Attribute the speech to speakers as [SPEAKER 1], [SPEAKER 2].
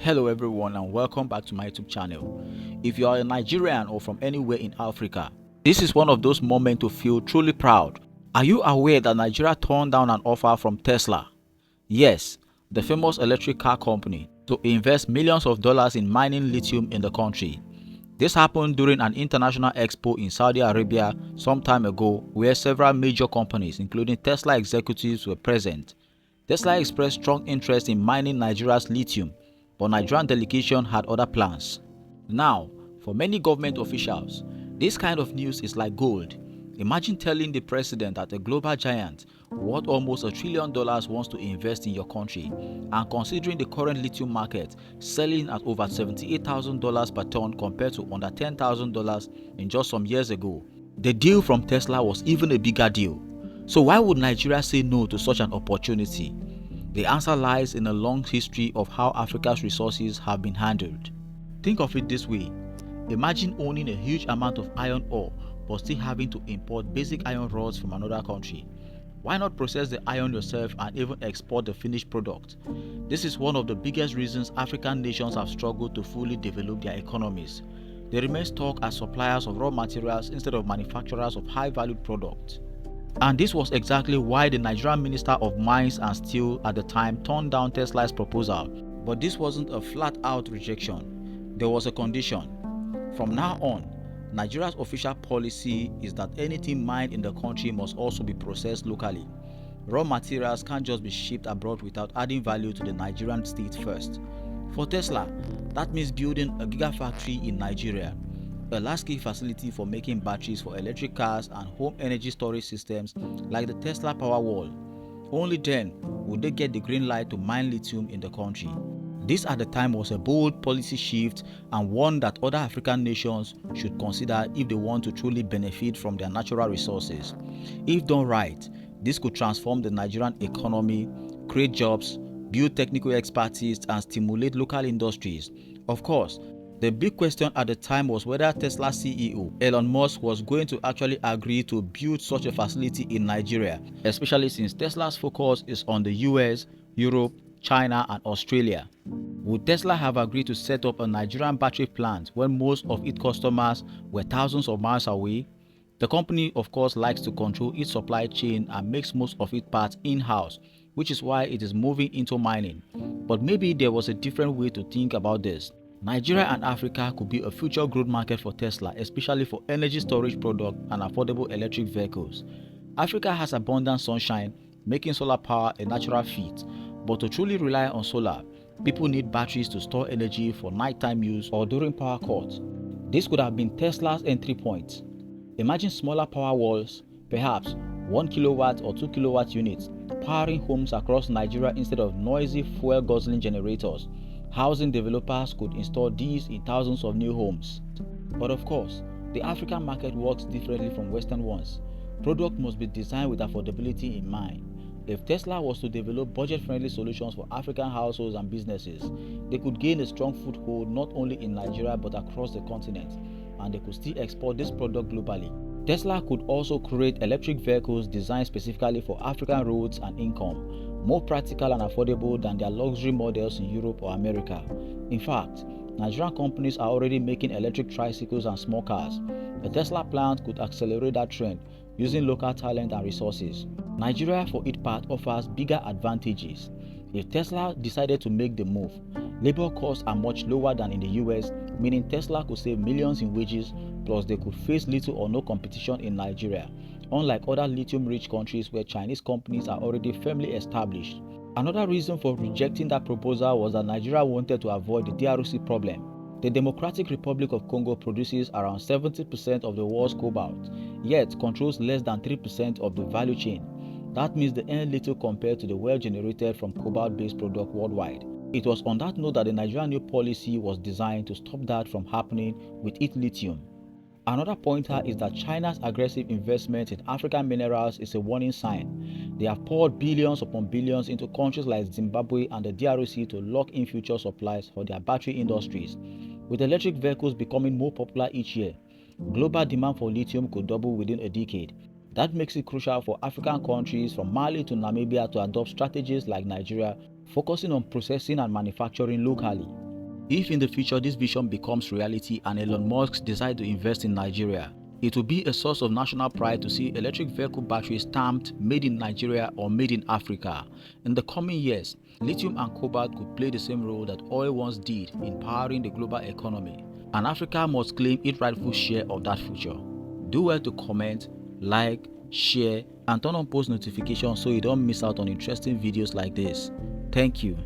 [SPEAKER 1] Hello everyone and welcome back to my YouTube channel. If you are a Nigerian or from anywhere in Africa, this is one of those moments to feel truly proud. Are you aware that Nigeria turned down an offer from Tesla? Yes, the famous electric car company, to invest millions of dollars in mining lithium in the country. This happened during an international expo in Saudi Arabia some time ago where several major companies including Tesla executives were present. Tesla expressed strong interest in mining Nigeria's lithium, but Nigerian delegation had other plans. Now, for many government officials, this kind of news is like gold. Imagine telling the president that a global giant worth almost $1 trillion wants to invest in your country, and considering the current lithium market selling at over $78,000 per ton compared to under $10,000 in just some years ago, the deal from Tesla was even a bigger deal. So why would Nigeria say no to such an opportunity? The answer lies in a long history of how Africa's resources have been handled. Think of it this way. Imagine owning a huge amount of iron ore but still having to import basic iron rods from another country. Why not process the iron yourself and even export the finished product? This is one of the biggest reasons African nations have struggled to fully develop their economies. They remain stuck as suppliers of raw materials instead of manufacturers of high-valued products. And this was exactly why the Nigerian Minister of Mines and Steel at the time turned down Tesla's proposal. But this wasn't a flat-out rejection. There was a condition. From now on, Nigeria's official policy is that anything mined in the country must also be processed locally. Raw materials can't just be shipped abroad without adding value to the Nigerian state first. For Tesla, that means building a Gigafactory in Nigeria, a large-scale facility for making batteries for electric cars and home energy storage systems like the Tesla Powerwall. Only then would they get the green light to mine lithium in the country. This at the time was a bold policy shift and one that other African nations should consider if they want to truly benefit from their natural resources. If done right, this could transform the Nigerian economy, create jobs, build technical expertise, and stimulate local industries. Of course, the big question at the time was whether Tesla CEO Elon Musk was going to actually agree to build such a facility in Nigeria, especially since Tesla's focus is on the US, Europe, China, and Australia. Would Tesla have agreed to set up a Nigerian battery plant when most of its customers were thousands of miles away? The company, of course, likes to control its supply chain and makes most of its parts in-house, which is why it is moving into mining. But maybe there was a different way to think about this. Nigeria and Africa could be a future growth market for Tesla, especially for energy storage products and affordable electric vehicles. Africa has abundant sunshine, making solar power a natural fit. But to truly rely on solar, people need batteries to store energy for nighttime use or during power cuts. This could have been Tesla's entry point. Imagine smaller power walls, perhaps 1 kilowatt or 2 kilowatt units, powering homes across Nigeria instead of noisy fuel guzzling generators. Housing developers could install these in thousands of new homes. But of course, the African market works differently from Western ones. Product must be designed with affordability in mind. If Tesla was to develop budget-friendly solutions for African households and businesses, they could gain a strong foothold not only in Nigeria but across the continent, and they could still export this product globally. Tesla could also create electric vehicles designed specifically for African roads and income, more practical and affordable than their luxury models in Europe or America. In fact, Nigerian companies are already making electric tricycles and small cars. A Tesla plant could accelerate that trend using local talent and resources. Nigeria, for its part, offers bigger advantages. If Tesla decided to make the move, labor costs are much lower than in the US, meaning Tesla could save millions in wages, plus they could face little or no competition in Nigeria, unlike other lithium-rich countries where Chinese companies are already firmly established. Another reason for rejecting that proposal was that Nigeria wanted to avoid the DRC problem. The Democratic Republic of Congo produces around 70% of the world's cobalt, yet controls less than 3% of the value chain. That means they earn little compared to the wealth generated from cobalt-based products worldwide. It was on that note that the Nigerian new policy was designed to stop that from happening with its lithium. Another pointer is that China's aggressive investment in African minerals is a warning sign. They have poured billions upon billions into countries like Zimbabwe and the DRC to lock in future supplies for their battery industries. With electric vehicles becoming more popular each year, global demand for lithium could double within a decade. That makes it crucial for African countries from Mali to Namibia to adopt strategies like Nigeria, focusing on processing and manufacturing locally. If in the future this vision becomes reality and Elon Musk decides to invest in Nigeria, it will be a source of national pride to see electric vehicle batteries stamped made in Nigeria or made in Africa. In the coming years, lithium and cobalt could play the same role that oil once did in powering the global economy, and Africa must claim its rightful share of that future. Do well to comment, like, share, and turn on post notifications so you don't miss out on interesting videos like this. Thank you.